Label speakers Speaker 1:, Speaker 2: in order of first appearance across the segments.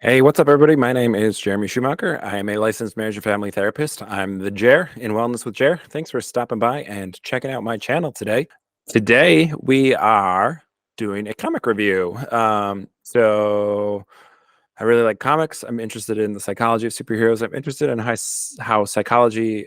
Speaker 1: Hey, what's up, everybody? My name is Jeremy Schumacher. I am a licensed marriage and family therapist. I'm the Jer in Wellness with Jer. Thanks for stopping by and checking out my channel today. Today, we are doing a comic review. So I really like comics. I'm interested in the psychology of superheroes. I'm interested in how psychology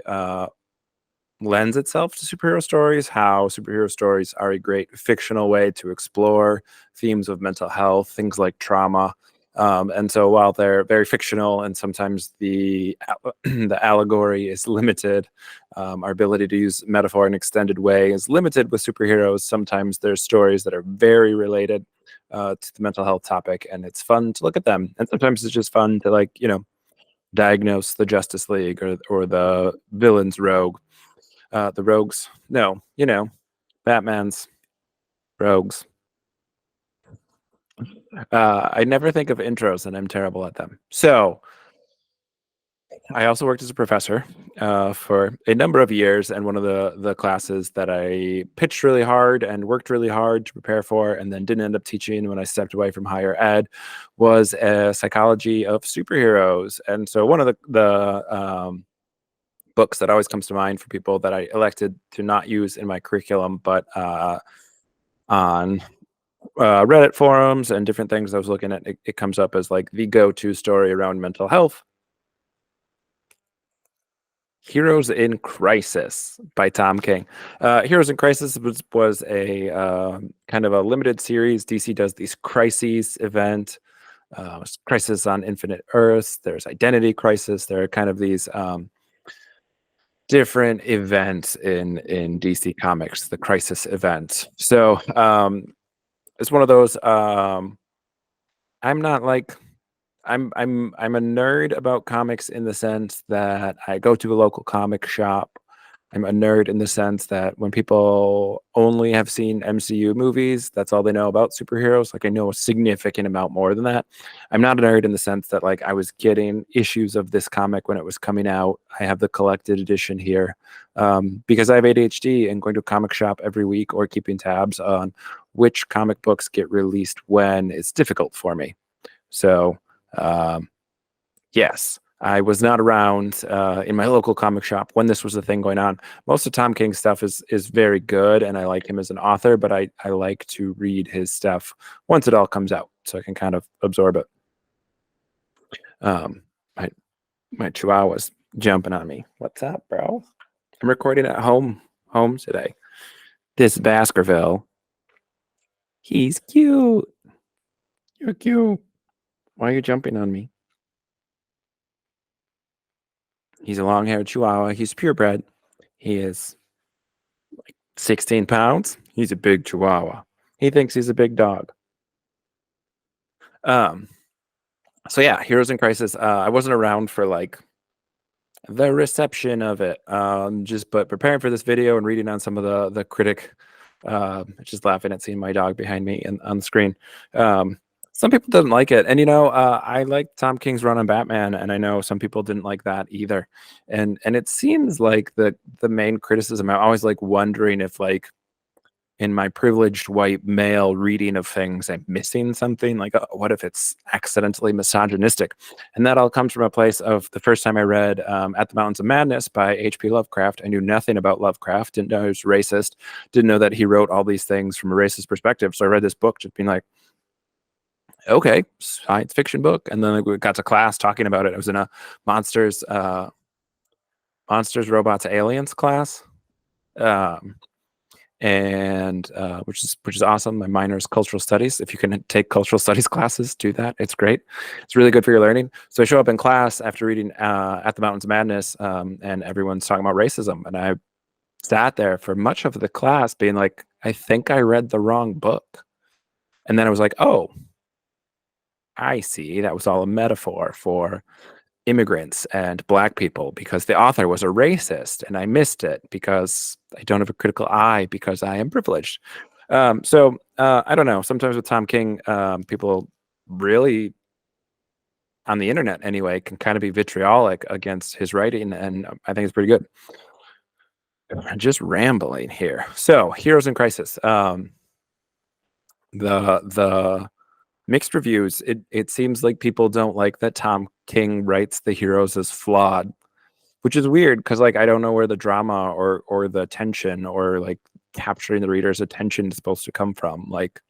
Speaker 1: lends itself to superhero stories, how superhero stories are a great fictional way to explore themes of mental health, things like trauma. And so while they're very fictional and sometimes the allegory is limited, our ability to use metaphor in an extended way is limited with superheroes. Sometimes there's stories that are very related to the mental health topic, and it's fun to look at them. And sometimes it's just fun to diagnose the Justice League or the villain's rogue, the rogues. No, Batman's rogues. I never think of intros, and I'm terrible at them. So I also worked as a professor for a number of years, and one of the classes that I pitched really hard and worked really hard to prepare for, and then didn't end up teaching when I stepped away from higher ed, was a psychology of superheroes. And so one of the books that always comes to mind for people that I elected to not use in my curriculum, but on Reddit forums and different things I was looking at, it comes up as like the go-to story around mental health. Heroes in Crisis by Tom King. Heroes in Crisis was a kind of a limited series. DC does these crises event, Crisis on Infinite Earths. There's Identity Crisis. There are kind of these different events in DC Comics, the Crisis event. So it's one of those. I'm not like I'm a nerd about comics in the sense that I go to a local comic shop. I'm a nerd in the sense that when people only have seen MCU movies, that's all they know about superheroes. Like I know a significant amount more than that. I'm not a nerd in the sense that like I was getting issues of this comic when it was coming out. I have the collected edition here because I have ADHD, and going to a comic shop every week or keeping tabs on which comic books get released when is difficult for me. So yes, I was not around in my local comic shop when this was a thing going on. Most of Tom King's stuff is very good, and I like him as an author, but I like to read his stuff once it all comes out so I can kind of absorb it. My chihuahua's jumping on me. What's up, bro? I'm recording at home today. This Baskerville. He's cute. You're cute. Why are you jumping on me? He's a long-haired chihuahua. He's purebred. He is like 16 pounds. He's a big chihuahua. He thinks he's a big dog. So yeah, Heroes in Crisis. I wasn't around for like the reception of it. But preparing for this video and reading on some of the critic, just laughing at seeing my dog behind me and on the screen. Some people didn't like it, and I like Tom King's run on Batman, and I know some people didn't like that either. And it seems like the main criticism, I'm always like wondering if like in my privileged white male reading of things, I'm missing something. Like, what if it's accidentally misogynistic? And that all comes from a place of the first time I read At the Mountains of Madness by H.P. Lovecraft. I knew nothing about Lovecraft, didn't know he was racist, didn't know that he wrote all these things from a racist perspective. So I read this book just being like, okay, science fiction book. And then we got to class talking about it. I was in a monsters, robots, aliens class. And which is awesome. My minor is cultural studies. If you can take cultural studies classes, do that. It's great. It's really good for your learning. So I show up in class after reading At the Mountains of Madness, and everyone's talking about racism. And I sat there for much of the class being like, I think I read the wrong book. And then I was like, oh, I see. That was all a metaphor for immigrants and Black people because the author was a racist, and I missed it because I don't have a critical eye because I am privileged. So I don't know. Sometimes with Tom King, people really, on the internet anyway, can kind of be vitriolic against his writing, and I think it's pretty good. I'm just rambling here. So Heroes in Crisis. The Mixed reviews. It seems like people don't like that Tom King writes the heroes as flawed, which is weird because like I don't know where the drama or the tension or like capturing the reader's attention is supposed to come from. Like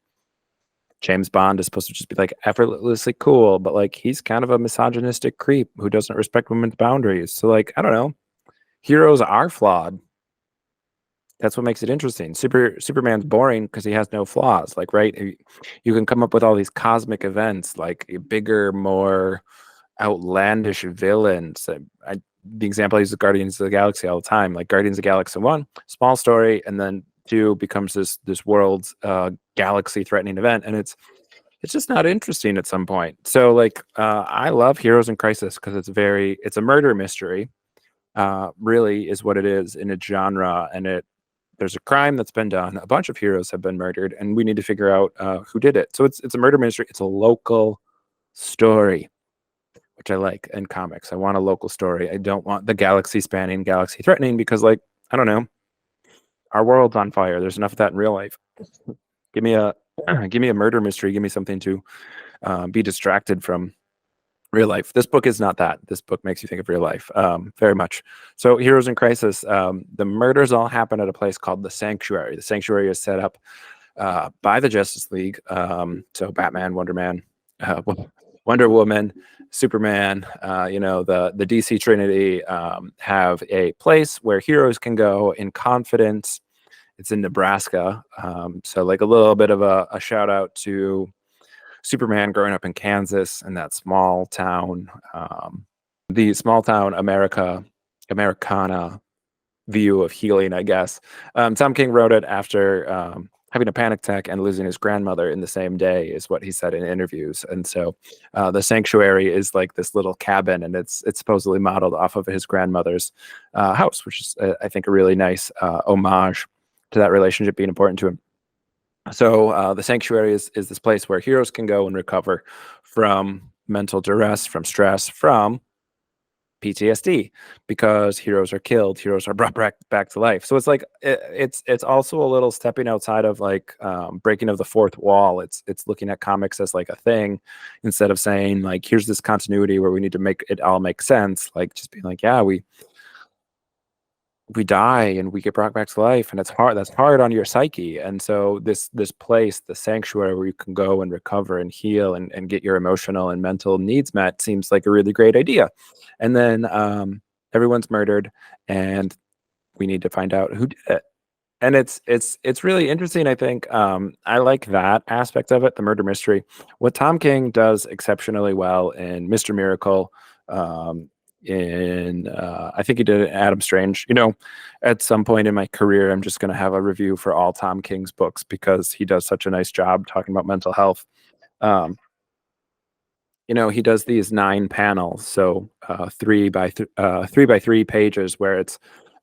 Speaker 1: James Bond is supposed to just be like effortlessly cool, but like he's kind of a misogynistic creep who doesn't respect women's boundaries. So like I don't know. Heroes are flawed. That's what makes it interesting. Superman's boring because he has no flaws. Like, right? You can come up with all these cosmic events, like bigger, more outlandish villains. The example I use is Guardians of the Galaxy all the time. Like Guardians of the Galaxy 1, small story, and then 2 becomes this world's galaxy threatening event, and it's just not interesting at some point. So like I love Heroes in Crisis because it's a murder mystery. Really is what it is in its genre, and there's a crime that's been done. A bunch of heroes have been murdered, and we need to figure out who did it. So it's a murder mystery. It's a local story, which I like in comics. I want a local story. I don't want the galaxy spanning, galaxy threatening, because like I don't know, our world's on fire. There's enough of that in real life. Give me a give me a murder mystery. Give me something to be distracted from real life. This book is not that. This book makes you think of real life very much. So Heroes in Crisis, the murders all happen at a place called the Sanctuary. The Sanctuary is set up by the Justice League. So Batman, Wonder Man, Wonder Woman, Superman, the DC Trinity have a place where heroes can go in confidence. It's in Nebraska. So like a little bit of a shout out to Superman growing up in Kansas and that small town, the small town Americana view of healing, I guess. Tom King wrote it after having a panic attack and losing his grandmother in the same day, is what he said in interviews. And so the Sanctuary is like this little cabin, and it's supposedly modeled off of his grandmother's house, which is, I think, a really nice homage to that relationship being important to him. So the Sanctuary is this place where heroes can go and recover from mental duress, from stress, from PTSD, because heroes are killed, heroes are brought back to life. So it's like it's also a little stepping outside of like breaking of the fourth wall. It's looking at comics as like a thing instead of saying like here's this continuity where we need to make it all make sense. Like just being like, yeah, we die and we get brought back to life, and it's hard. That's hard on your psyche. And so this place, the Sanctuary, where you can go and recover and heal and get your emotional and mental needs met, seems like a really great idea. And then everyone's murdered, and we need to find out who did it. And it's really interesting. I think I like that aspect of it, the murder mystery. What Tom King does exceptionally well in Mr. Miracle, I think he did Adam Strange. At some point in my career, I'm just going to have a review for all Tom King's books because he does such a nice job talking about mental health. He does these 9 panels, so 3 by 3 pages, where it's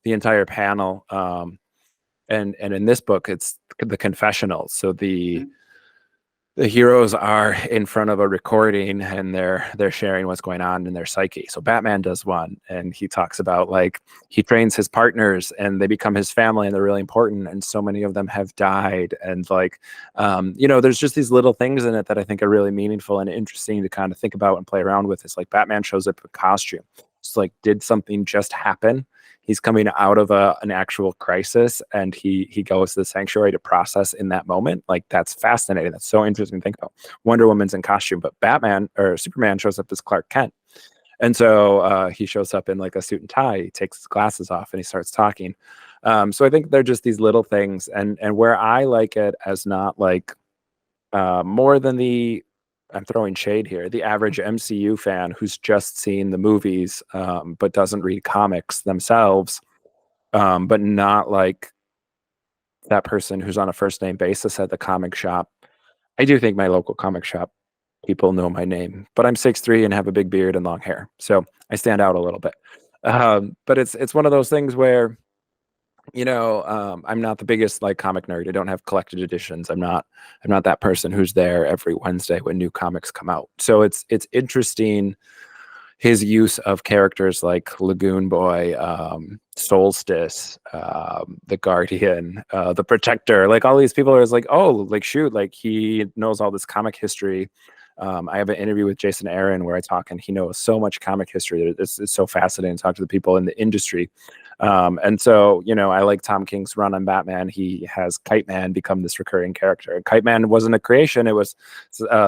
Speaker 1: the entire panel. And in this book, it's the confessionals. So the heroes are in front of a recording, and they're sharing what's going on in their psyche. So Batman does one, and he talks about like he trains his partners and they become his family and they're really important, and so many of them have died. And like there's just these little things in it that I think are really meaningful and interesting to kind of think about and play around with. It's like Batman shows up in costume. It's like, did something just happen? He's coming out of an actual crisis, and he goes to the Sanctuary to process in that moment. Like, that's fascinating. That's so interesting to think about. Wonder Woman's in costume, but Batman or Superman shows up as Clark Kent. And so he shows up in like a suit and tie. He takes his glasses off and he starts talking. So I think they're just these little things. And where I like it as not like more than I'm throwing shade here, the average MCU fan who's just seen the movies but doesn't read comics themselves, but not like that person who's on a first name basis at the comic shop. I do think my local comic shop people know my name, but I'm 6'3" and have a big beard and long hair, so I stand out a little bit. But it's one of those things where I'm not the biggest like comic nerd. I don't have collected editions. I'm not that person who's there every Wednesday when new comics come out. So it's interesting his use of characters like Lagoon Boy, Solstice, the Guardian, the Protector. Like all these people are like, oh, like shoot, like he knows all this comic history I have an interview with Jason Aaron where I talk, and he knows so much comic history. It's so fascinating to talk to the people in the industry. And so, I like Tom King's run on Batman. He has Kite Man become this recurring character. Kite Man wasn't a creation. It was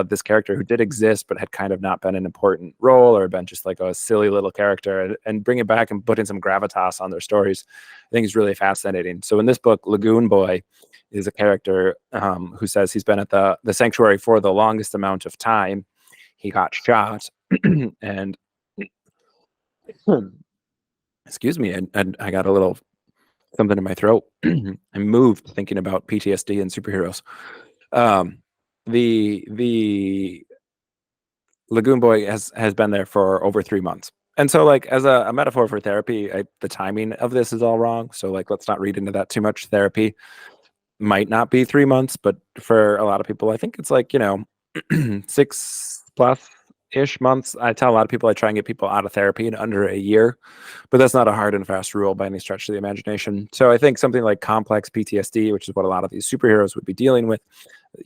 Speaker 1: this character who did exist, but had kind of not been an important role or been just like a silly little character, and bring it back and put in some gravitas on their stories. I think is really fascinating. So in this book, Lagoon Boy is a character who says he's been at the sanctuary for the longest amount of time. He got shot and excuse me, and I got a little something in my throat. I'm moved thinking about PTSD and superheroes. The Lagoon Boy has been there for over 3 months. And so, like, as a metaphor for therapy, the timing of this is all wrong. So, like, let's not read into that too much. Therapy might not be 3 months, but for a lot of people, I think it's like, 6+ ish months. I tell a lot of people I try and get people out of therapy in under a year, but that's not a hard and fast rule by any stretch of the imagination. So I think something like complex PTSD, which is what a lot of these superheroes would be dealing with,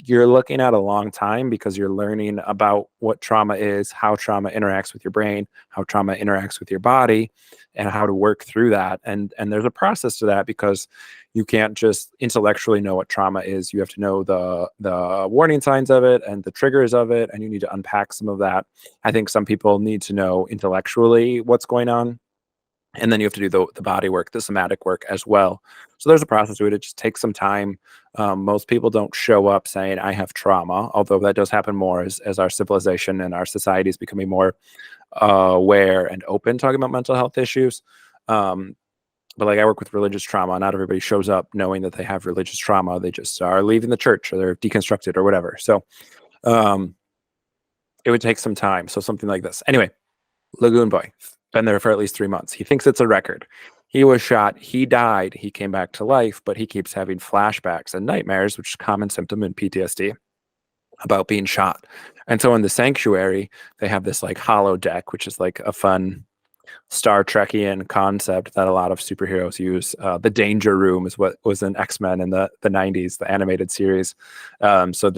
Speaker 1: you're looking at a long time because you're learning about what trauma is, how trauma interacts with your brain, how trauma interacts with your body, and how to work through that. And there's a process to that because you can't just intellectually know what trauma is. You have to know the warning signs of it and the triggers of it, and you need to unpack some of that. I think some people need to know intellectually what's going on, and then you have to do the body work, the somatic work as well. So there's a process to it. It just takes some time. Most people don't show up saying I have trauma, although that does happen more as our civilization and our society is becoming more aware and open talking about mental health issues. But like I work with religious trauma, not everybody shows up knowing that they have religious trauma. They just are leaving the church or they're deconstructed or whatever. So it would take some time. So something like this. Anyway, Lagoon Boy, been there for at least 3 months. He thinks it's a record. He was shot. He died. He came back to life, but he keeps having flashbacks and nightmares, which is a common symptom in PTSD, about being shot. And so in the sanctuary, they have this like hollow deck, which is like a fun Star Trekian concept that a lot of superheroes use. The Danger Room is what was in X-Men in the 90s, the animated series. So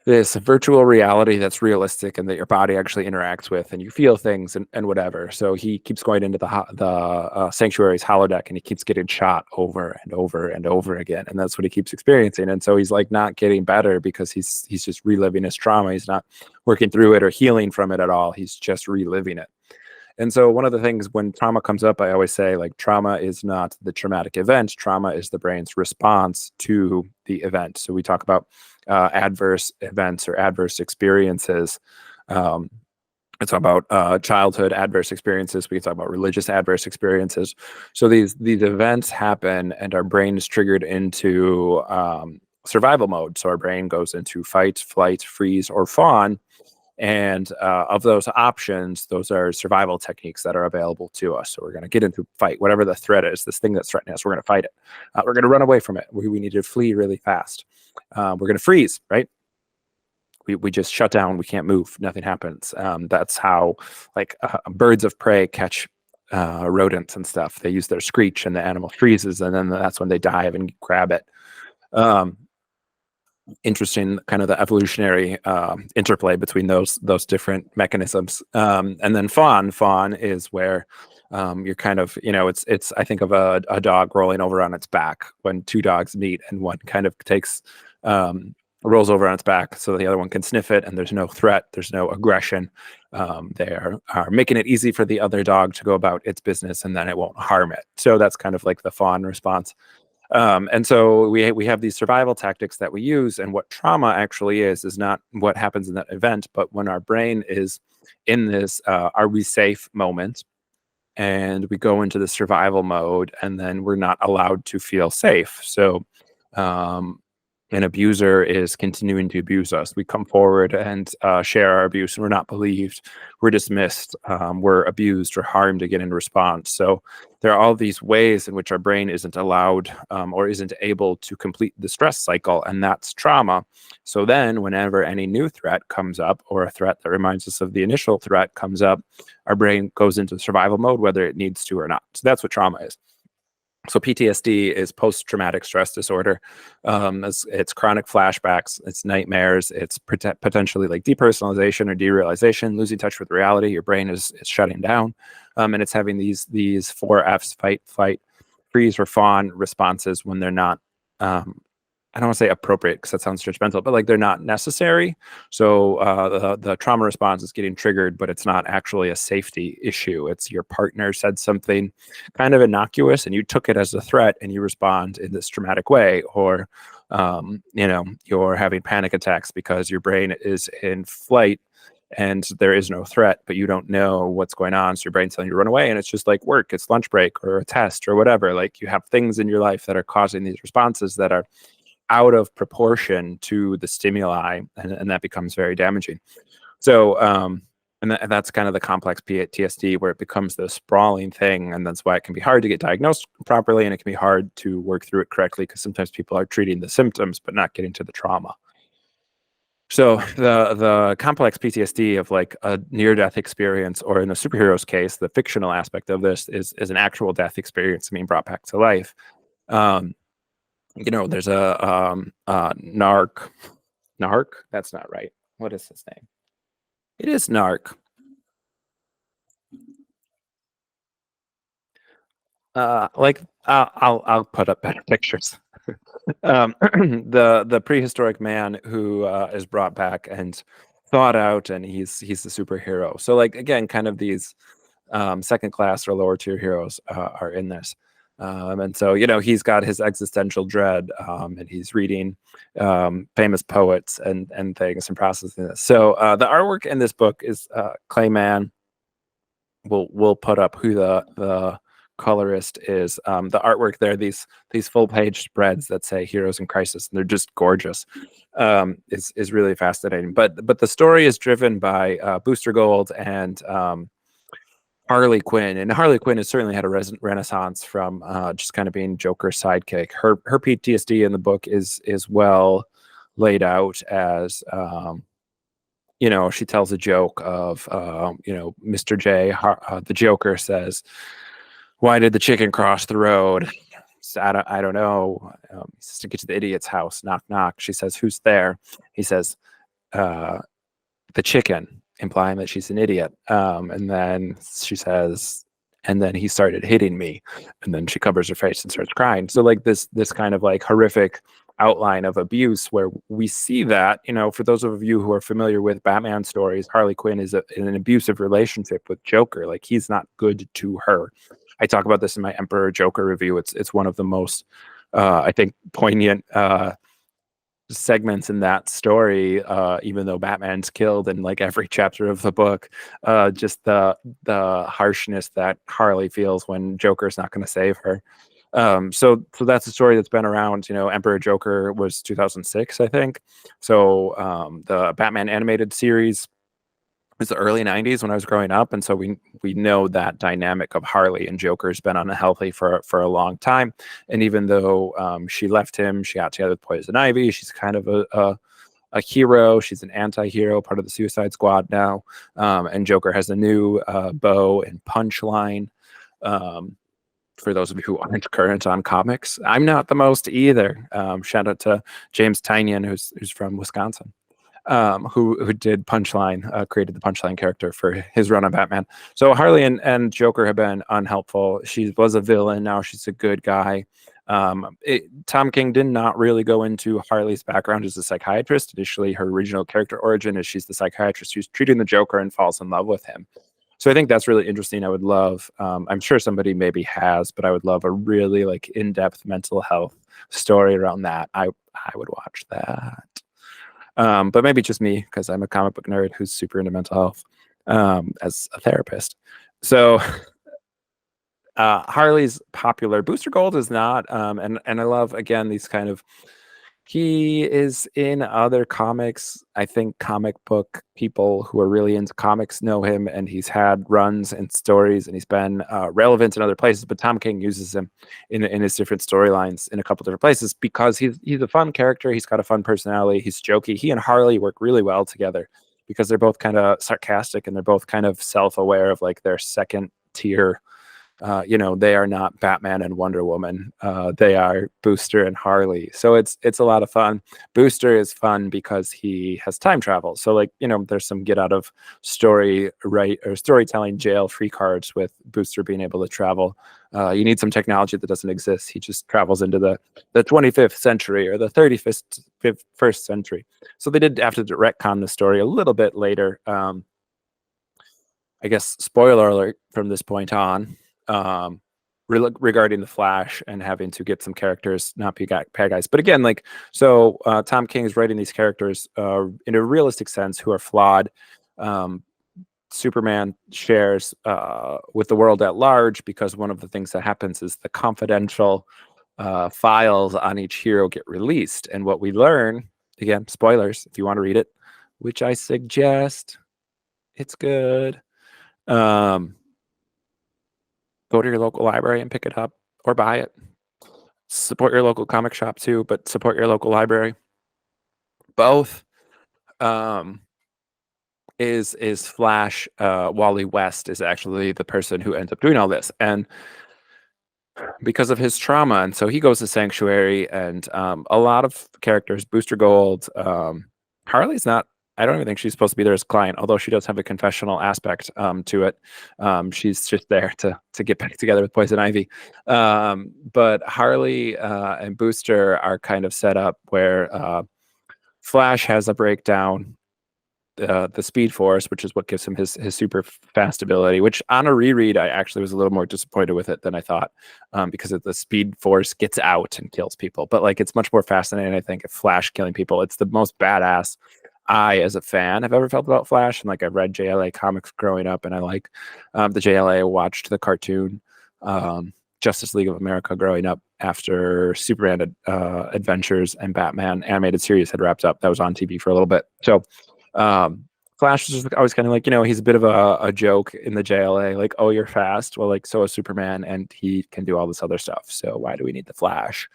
Speaker 1: this virtual reality that's realistic and that your body actually interacts with, and you feel things and whatever. So he keeps going into the sanctuary's holodeck, and he keeps getting shot over and over and over again, and that's what he keeps experiencing. And so he's like not getting better because he's just reliving his trauma. He's not working through it or healing from it at all. He's just reliving it. And so one of the things when trauma comes up, I always say, like, trauma is not the traumatic event. Trauma is the brain's response to the event. So we talk about adverse events or adverse experiences. It's about childhood adverse experiences. We can talk about religious adverse experiences. So these events happen, and our brain is triggered into survival mode. So our brain goes into fight, flight, freeze, or fawn. And of those options, those are survival techniques that are available to us. So we're going to get into fight, whatever the threat is, this thing that's threatening us, we're going to fight it. We're going to run away from it. We need to flee really fast. We're going to freeze, right? We just shut down. We can't move. Nothing happens. That's how like birds of prey catch rodents and stuff. They use their screech and the animal freezes, and then that's when they dive and grab it. Interesting kind of the evolutionary interplay between those different mechanisms. And then fawn is where you're kind of, it's I think of a dog rolling over on its back when two dogs meet, and one kind of takes rolls over on its back so the other one can sniff it, and there's no threat, there's no aggression. They are making it easy for the other dog to go about its business, and then it won't harm it. So that's kind of like the fawn response. And so we have these survival tactics that we use, and what trauma actually is not what happens in that event, but when our brain is in this are we safe moment, and we go into the survival mode, and then we're not allowed to feel safe. So an abuser is continuing to abuse us. We come forward and share our abuse, and we're not believed. We're dismissed. We're abused or harmed again in response. So there are all these ways in which our brain isn't allowed or isn't able to complete the stress cycle, and that's trauma. So then whenever any new threat comes up, or a threat that reminds us of the initial threat comes up, our brain goes into survival mode, whether it needs to or not. So that's what trauma is. So PTSD is post-traumatic stress disorder. It's chronic flashbacks, it's nightmares, it's potentially like depersonalization or derealization, losing touch with reality. Your brain is shutting down, and it's having these four Fs: fight, flight, freeze, or fawn responses when they're not. I don't want to say appropriate because that sounds judgmental, but like they're not necessary. So the trauma response is getting triggered, but it's not actually a safety issue. It's your partner said something kind of innocuous and you took it as a threat and you respond in this traumatic way. Or, you're having panic attacks because your brain is in flight and there is no threat, but you don't know what's going on. So your brain's telling you to run away and it's just like work, it's lunch break or a test or whatever. Like you have things in your life that are causing these responses that are out of proportion to the stimuli, and that becomes very damaging. So, and that's kind of the complex PTSD where it becomes this sprawling thing, and that's why it can be hard to get diagnosed properly, and it can be hard to work through it correctly because sometimes people are treating the symptoms but not getting to the trauma. So the complex PTSD of like a near-death experience, or in the superhero's case, the fictional aspect of this is an actual death experience being brought back to life. There's a narc. That's not right. What is his name? It is narc. I'll put up better pictures. The prehistoric man who is brought back and thought out, and he's the superhero. So like again, kind of these second class or lower tier heroes are in this. And so, he's got his existential dread, and he's reading famous poets and things and processing this. So the artwork in this book is Clayman. We'll put up who the colorist is. The artwork there, these full page spreads that say Heroes in Crisis, and they're just gorgeous. Is really fascinating. But the story is driven by Booster Gold and Harley Quinn, and Harley Quinn has certainly had a renaissance from just kind of being Joker's sidekick. Her PTSD in the book is well laid out as she tells a joke of Mr. J, the Joker says, "Why did the chicken cross the road?" So, I don't know. He says to get to the idiot's house. Knock knock. She says, "Who's there?" He says, "The chicken," implying that she's an idiot. And then she says, "And then he started hitting me," and then she covers her face and starts crying. So like this kind of like horrific outline of abuse where we see that, for those of you who are familiar with Batman stories, Harley Quinn is in an abusive relationship with Joker. Like he's not good to her. I talk about this in my Emperor Joker review. It's one of the most I think poignant segments in that story, even though Batman's killed in like every chapter of the book. Just the harshness that Harley feels when Joker's not going to save her. So that's a story that's been around. Emperor Joker was 2006, I think. So the Batman animated series was the early 90s when I was growing up, and so we know that dynamic of Harley and Joker has been unhealthy for a long time. And even though she left him, she got together with Poison Ivy. She's kind of a hero. She's an anti-hero, part of the Suicide Squad now. And Joker has a new bow and punchline. For those of you who aren't current on comics, I'm not the most either. Shout out to James Tynion, who's from Wisconsin. Who did Punchline, created the Punchline character for his run on Batman. So Harley and Joker have been unhelpful. She was a villain. Now she's a good guy. Tom King did not really go into Harley's background as a psychiatrist. Initially, her original character origin is she's the psychiatrist who's treating the Joker and falls in love with him. So I think that's really interesting. I would love, I'm sure somebody maybe has, but I would love a really like in-depth mental health story around that. I would watch that. But maybe just me because I'm a comic book nerd who's super into mental health as a therapist. So Harley's popular. Booster Gold is not. And I love, again, these kind of, he is in other comics. I think comic book people who are really into comics know him, and he's had runs and stories, and he's been relevant in other places. But Tom King uses him in his different storylines in a couple different places because he's a fun character. He's got a fun personality. He's jokey. He and Harley work really well together because they're both kind of sarcastic and they're both kind of self-aware of like their second tier they are not Batman and Wonder Woman. They are Booster and Harley. So it's a lot of fun. Booster is fun because he has time travel. So like, there's some get out of storytelling jail free cards with Booster being able to travel. You need some technology that doesn't exist. He just travels into the 25th century or the 31st century. So they did have to retcon the story a little bit later. I guess spoiler alert from this point on, regarding the Flash and having to get some characters not be bad guys. But again, Tom King is writing these characters in a realistic sense who are flawed. Superman shares with the world at large because one of the things that happens is the confidential files on each hero get released. And what we learn, again, spoilers if you want to read it, which I suggest, it's good. Go to your local library and pick it up or buy it. Support your local comic shop too, but support your local library. Both. Is Flash. Wally West is actually the person who ends up doing all this, and because of his trauma, and so he goes to Sanctuary, and a lot of characters, Booster Gold, Harley's not. I don't even think she's supposed to be there as a client, although she does have a confessional aspect to it. She's just there to get back together with Poison Ivy. But Harley and Booster are kind of set up where Flash has a breakdown. The Speed Force, which is what gives him his super fast ability, which on a reread, I actually was a little more disappointed with it than I thought, because the Speed Force gets out and kills people. But like, it's much more fascinating, I think, if Flash killing people. It's the most badass I, as a fan, have ever felt about Flash. And like, I've read JLA comics growing up, and I like the JLA. I watched the cartoon Justice League of America growing up after Superman Adventures and Batman animated series had wrapped up. That was on TV for a little bit. So Flash is just always kind of like, he's a bit of a joke in the JLA, like, oh, you're fast. Well, like, so is Superman, and he can do all this other stuff. So why do we need the Flash?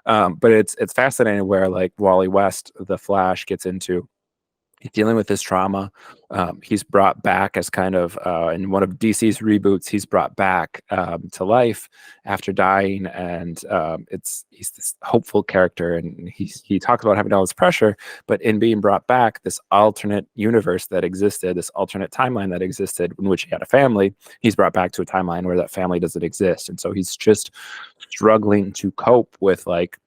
Speaker 1: But it's fascinating where like Wally West, the Flash, gets into. He's dealing with his trauma. He's brought back as kind of in one of DC's reboots. He's brought back to life after dying, and he's this hopeful character. And he talks about having all this pressure, but in being brought back, this alternate universe that existed, this alternate timeline that existed in which he had a family, he's brought back to a timeline where that family doesn't exist, and so he's just struggling to cope with like,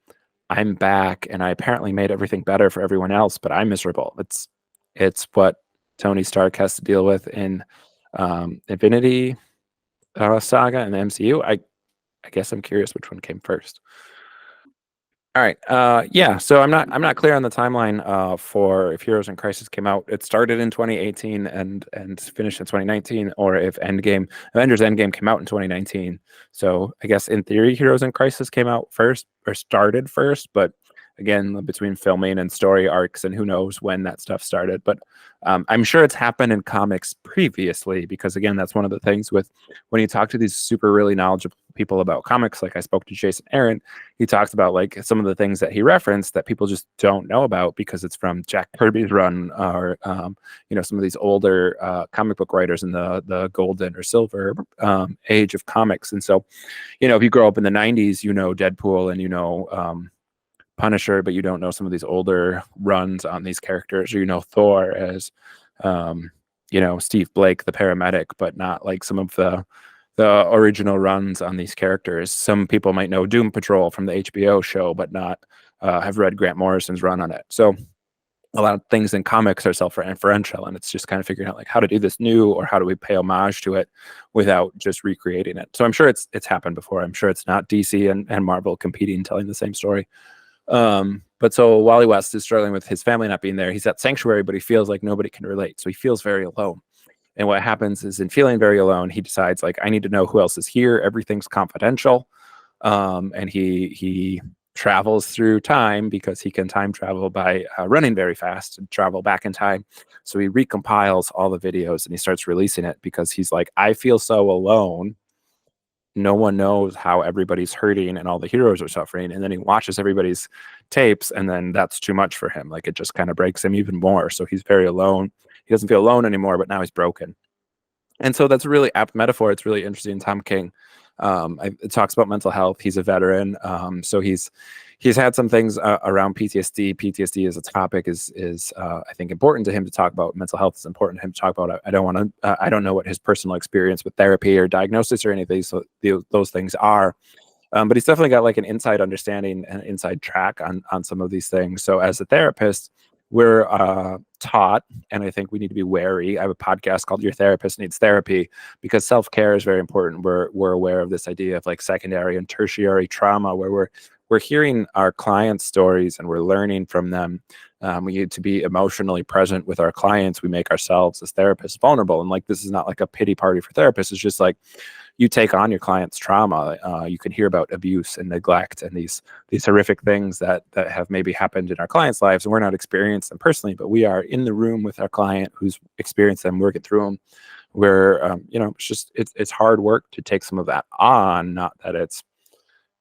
Speaker 1: I'm back, and I apparently made everything better for everyone else, but I'm miserable. It's what Tony Stark has to deal with in Infinity Saga and the MCU. I guess I'm curious which one came first. All right. Yeah. So I'm not clear on the timeline for if Heroes in Crisis came out. It started in 2018 and finished in 2019, or if Avengers Endgame came out in 2019. So I guess in theory, Heroes in Crisis came out first or started first, but again, between filming and story arcs and who knows when that stuff started. But I'm sure it's happened in comics previously, because again, that's one of the things with when you talk to these super really knowledgeable people about comics. Like I spoke to Jason Aaron, he talked about like some of the things that he referenced that people just don't know about because it's from Jack Kirby's run, or some of these older comic book writers in the golden or silver age of comics. And so, if you grow up in the 90s, Deadpool and Punisher, but you don't know some of these older runs on these characters, or Thor as Steve Blake, the paramedic, but not like some of the original runs on these characters. Some people might know Doom Patrol from the HBO show, but not have read Grant Morrison's run on it. So a lot of things in comics are self-referential, and it's just kind of figuring out like how to do this new, or how do we pay homage to it without just recreating it. So I'm sure it's happened before. I'm sure it's not DC and Marvel competing, telling the same story. But so Wally West is struggling with his family not being there. He's at Sanctuary, but he feels like nobody can relate. So he feels very alone. And what happens is, in feeling very alone, he decides like, I need to know who else is here. Everything's confidential. And he travels through time because he can time travel by running very fast and travel back in time. So he recompiles all the videos and he starts releasing it because he's like, I feel so alone. No one knows how everybody's hurting and all the heroes are suffering. And then he watches everybody's tapes, and then that's too much for him. Like, it just kind of breaks him even more. So he's very alone. He doesn't feel alone anymore, but now he's broken. And so that's a really apt metaphor. It's really interesting. Tom King It talks about mental health. He's a veteran, so he's had some things around PTSD. PTSD as a topic is I think important to him to talk about. Mental health is important to him to talk about. I don't want to. I don't know what his personal experience with therapy or diagnosis or anything. So those things are. But he's definitely got like an inside understanding and inside track on some of these things. So as a therapist, we're taught, and I think we need to be wary. I have a podcast called "Your Therapist Needs Therapy" because self-care is very important. We're aware of this idea of like secondary and tertiary trauma, where we're hearing our clients' stories and we're learning from them. We need to be emotionally present with our clients. We make ourselves as therapists vulnerable, and like this is not like a pity party for therapists. It's just like you take on your client's trauma. You can hear about abuse and neglect and these horrific things that have maybe happened in our clients' lives, and we're not experiencing them personally, but we are in the room with our client who's experienced them, working through them. Where it's hard work to take some of that on. Not that it's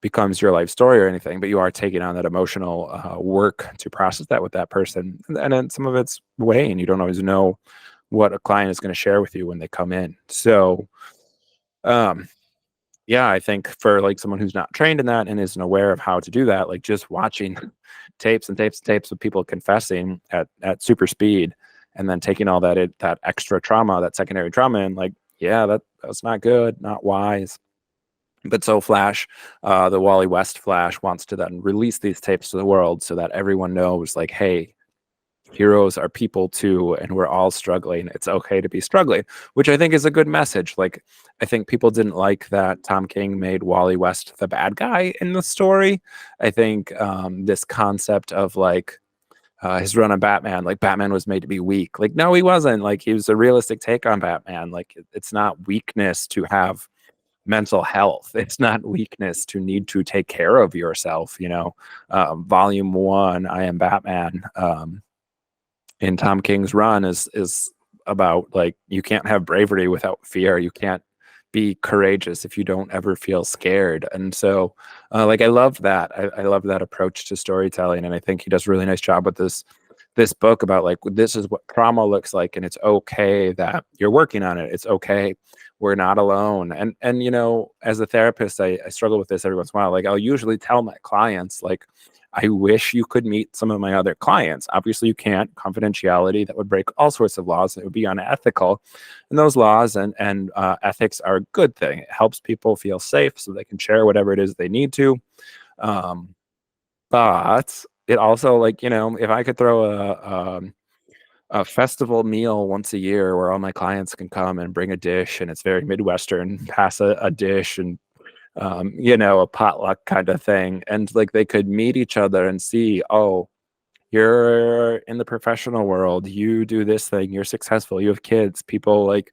Speaker 1: becomes your life story or anything, but you are taking on that emotional work to process that with that person, and then some of it's weighing. You don't always know what a client is going to share with you when they come in. So um, yeah, I think for like someone who's not trained in that and isn't aware of how to do that, like just watching tapes and tapes and tapes of people confessing at super speed, and then taking all that extra trauma, that secondary trauma, and like, yeah, that's not good, not wise. But so Flash, the Wally West Flash, wants to then release these tapes to the world so that everyone knows, like, hey, heroes are people too, and we're all struggling. It's okay to be struggling, which I think is a good message. Like, I think people didn't like that Tom King made Wally West the bad guy in the story. I think this concept of like his run on Batman, like Batman was made to be weak. Like, no, he wasn't. Like, he was a realistic take on Batman. Like, it's not weakness to have mental health. It's not weakness to need to take care of yourself. Volume 1, I Am Batman. In Tom King's run is about like you can't have bravery without fear. You can't be courageous if you don't ever feel scared. And so like I love that. I love that approach to storytelling, and I think he does a really nice job with this book about like this is what trauma looks like, and it's okay that you're working on it. It's okay. We're not alone. And as a therapist, I struggle with this every once in a while. Like I'll usually tell my clients, like, I wish you could meet some of my other clients. Obviously, you can't. Confidentiality, that would break all sorts of laws. It would be unethical. And those laws and ethics are a good thing. It helps people feel safe so they can share whatever it is they need to. Um, but it also, like, if I could throw a festival meal once a year where all my clients can come and bring a dish, and it's very Midwestern, pass a dish, and a potluck kind of thing. And like they could meet each other and see, oh, you're in the professional world, you do this thing, you're successful, you have kids, people like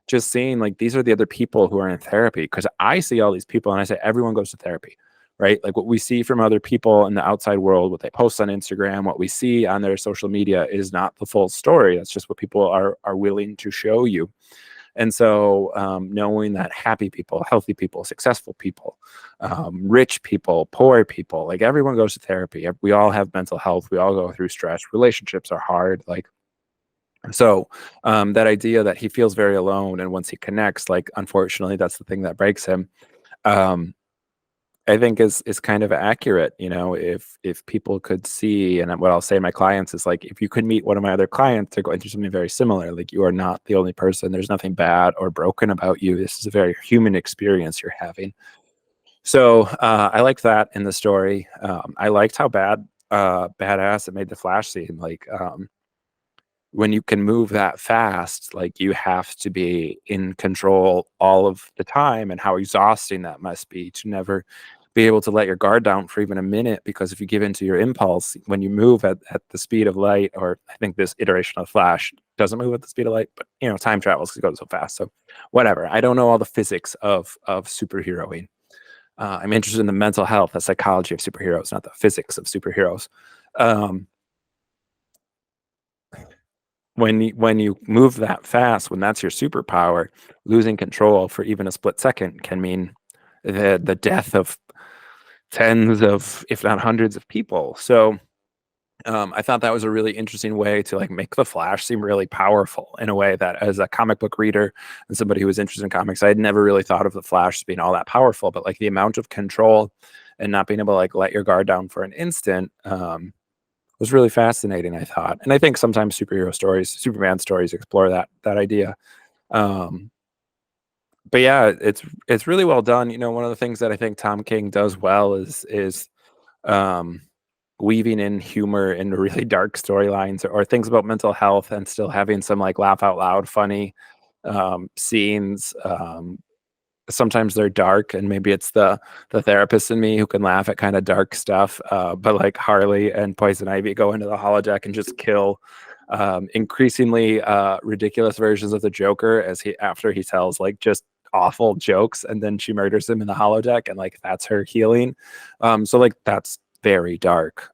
Speaker 1: just seeing like these are the other people who are in therapy. Because I see all these people and I say everyone goes to therapy, right? Like what we see from other people in the outside world, what they post on Instagram, what we see on their social media is not the full story. That's just what people are willing to show you. And so knowing that happy people, healthy people, successful people, rich people, poor people, like everyone goes to therapy. We all have mental health. We all go through stress. Relationships are hard. Like, so that idea that he feels very alone, and once he connects, like, unfortunately, that's the thing that breaks him. Um, I think is kind of accurate. If people could see, and what I'll say to my clients is like, if you could meet one of my other clients, they're going through something very similar. Like, you are not the only person. There's nothing bad or broken about you. This is a very human experience you're having. So I liked that in the story. I liked how badass it made the Flash seem. Like, when you can move that fast, like, you have to be in control all of the time, and how exhausting that must be to never be able to let your guard down for even a minute. Because if you give into your impulse, when you move at the speed of light, or I think this iteration of Flash doesn't move at the speed of light, but time travels because it goes so fast. So whatever. I don't know all the physics of superheroing. I'm interested in the mental health, the psychology of superheroes, not the physics of superheroes. Um, when you move that fast, when that's your superpower, losing control for even a split second can mean the death of tens of, if not hundreds of people. So I thought that was a really interesting way to like make the Flash seem really powerful in a way that, as a comic book reader and somebody who was interested in comics, I had never really thought of the Flash as being all that powerful. But like the amount of control and not being able to like let your guard down for an instant was really fascinating, I thought. And I think sometimes superhero stories, Superman stories, explore that idea. Um, but yeah, it's really well done. You know, one of the things that I think Tom King does well is um, weaving in humor in really dark storylines or things about mental health and still having some like laugh out loud funny scenes. Sometimes they're dark, and maybe it's the therapist in me who can laugh at kind of dark stuff. But like Harley and Poison Ivy go into the holodeck and just kill increasingly ridiculous versions of the Joker as he after he tells like just awful jokes, and then she murders him in the holodeck, and like that's her healing. So like that's very dark,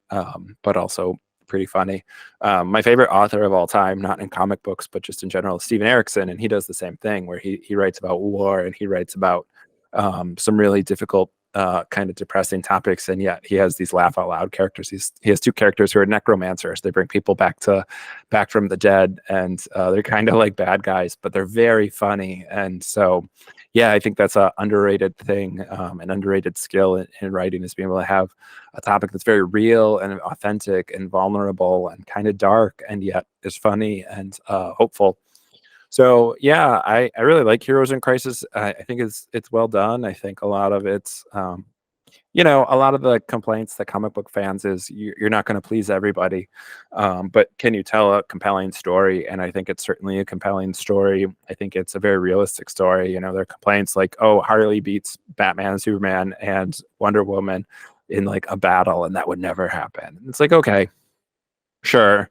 Speaker 1: but also pretty funny. My favorite author of all time, not in comic books, but just in general, is Steven Erikson, and he does the same thing where he writes about war and he writes about some really difficult, kind of depressing topics, and yet he has these laugh out loud characters. He has two characters who are necromancers. They bring people back from the dead, and they're kind of like bad guys, but they're very funny. And so, yeah, I think that's a underrated thing, an underrated skill in writing is being able to have a topic that's very real and authentic and vulnerable and kind of dark, and yet is funny and hopeful. So yeah, I really like Heroes in Crisis. I think it's well done. I think a lot of it's a lot of the complaints that comic book fans is you're not going to please everybody, but can you tell a compelling story? And I think it's certainly a compelling story. I think it's a very realistic story. You know, there are complaints like, oh, Harley beats Batman, Superman, and Wonder Woman in like a battle, and that would never happen. It's like, okay, sure,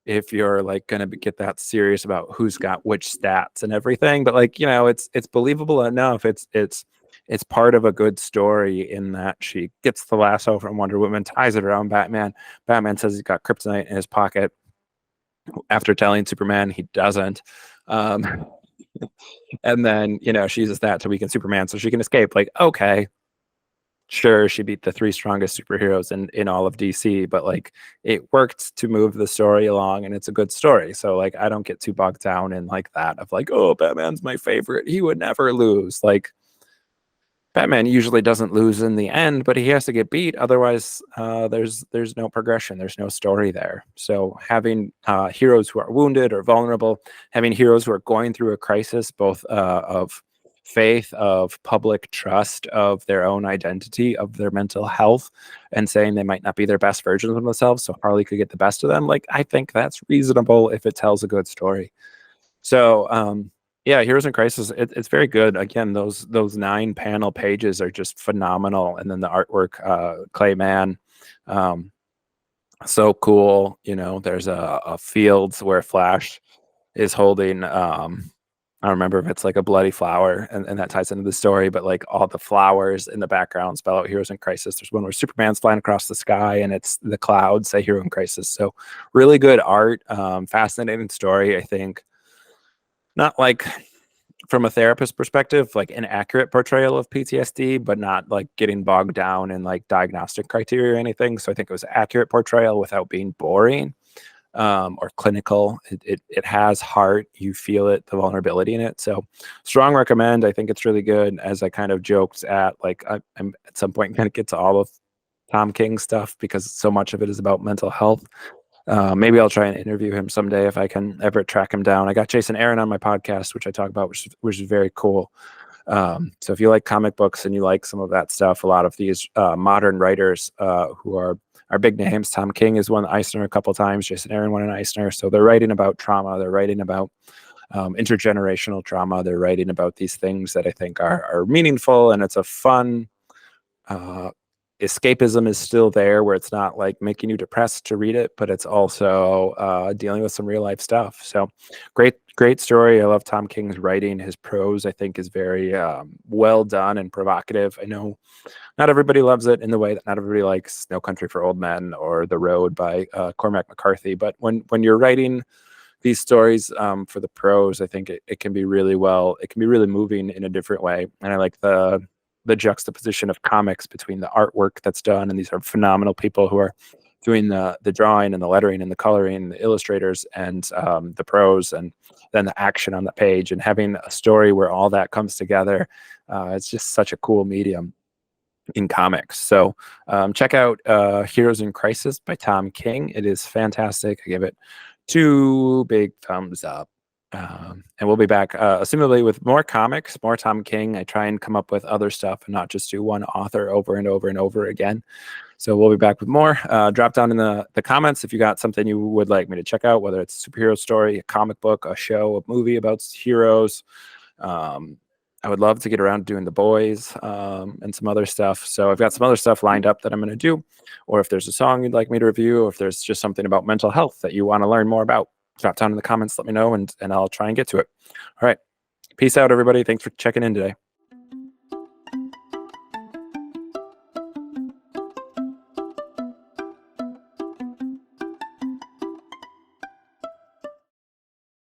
Speaker 1: if you're like going to get that serious about who's got which stats and everything, but like, it's believable enough. It's part of a good story in that she gets the lasso from Wonder Woman, ties it around Batman. Batman says he's got kryptonite in his pocket after telling Superman he doesn't. um and then she uses that to weaken Superman so she can escape. Like, okay, sure, she beat the three strongest superheroes in all of DC, but like it worked to move the story along, and it's a good story. So like I don't get too bogged down in like that of like, oh, Batman's my favorite, he would never lose. Like, Batman usually doesn't lose in the end, but he has to get beat. Otherwise, there's no progression. There's no story there. So having heroes who are wounded or vulnerable, having heroes who are going through a crisis, both of faith, of public trust, of their own identity, of their mental health, and saying they might not be their best versions of themselves, so Harley could get the best of them. Like, I think that's reasonable if it tells a good story. So, yeah, Heroes in Crisis, it's very good. Again, those 9 panel pages are just phenomenal, and then the artwork, Clay Mann, um, so cool. There's a fields where Flash is holding. I don't remember if it's like a bloody flower, and that ties into the story, but like all the flowers in the background spell out Heroes in Crisis. There's one where Superman's flying across the sky, and it's the clouds say Hero in Crisis. So really good art, fascinating story. I think not like from a therapist perspective, like an accurate portrayal of PTSD, but not like getting bogged down in like diagnostic criteria or anything. So I think it was accurate portrayal without being boring, or clinical. It has heart. You feel it, the vulnerability in it. So strong recommend. I think it's really good. As I kind of joked at, like I'm at some point going to get to all of Tom King stuff because so much of it is about mental health. Maybe I'll try and interview him someday if I can ever track him down. I got Jason Aaron on my podcast, which I talk about, which is very cool. So if you like comic books and you like some of that stuff, a lot of these modern writers who are big names. Tom King has won Eisner a couple times. Jason Aaron won an Eisner. So they're writing about trauma. They're writing about intergenerational trauma. They're writing about these things that I think are meaningful, and it's a fun. Escapism is still there, where it's not like making you depressed to read it, but it's also dealing with some real life stuff. So great story. I love Tom King's writing. His prose, I think, is very well done and provocative. I know not everybody loves it in the way that not everybody likes No Country for Old Men or The Road by Cormac McCarthy. But when you're writing these stories for the prose, I think it can be really it can be really moving in a different way. And I like the juxtaposition of comics between the artwork that's done, and these are phenomenal people who are doing the drawing and the lettering and the coloring, the illustrators and the prose, and then the action on the page, and having a story where all that comes together. It's just such a cool medium in comics. So check out Heroes in Crisis by Tom King. It is fantastic. I give it 2 big thumbs up. And we'll be back assumably with more comics, more Tom King. I try and come up with other stuff and not just do one author over and over and over again. So we'll be back with more. Drop down in the comments if you got something you would like me to check out, whether it's a superhero story, a comic book, a show, a movie about heroes. I would love to get around to doing The Boys and some other stuff. So I've got some other stuff lined up that I'm going to do. Or if there's a song you'd like me to review, or if there's just something about mental health that you want to learn more about, drop down in the comments, let me know, and I'll try and get to it. All right. Peace out, everybody. Thanks for checking in today.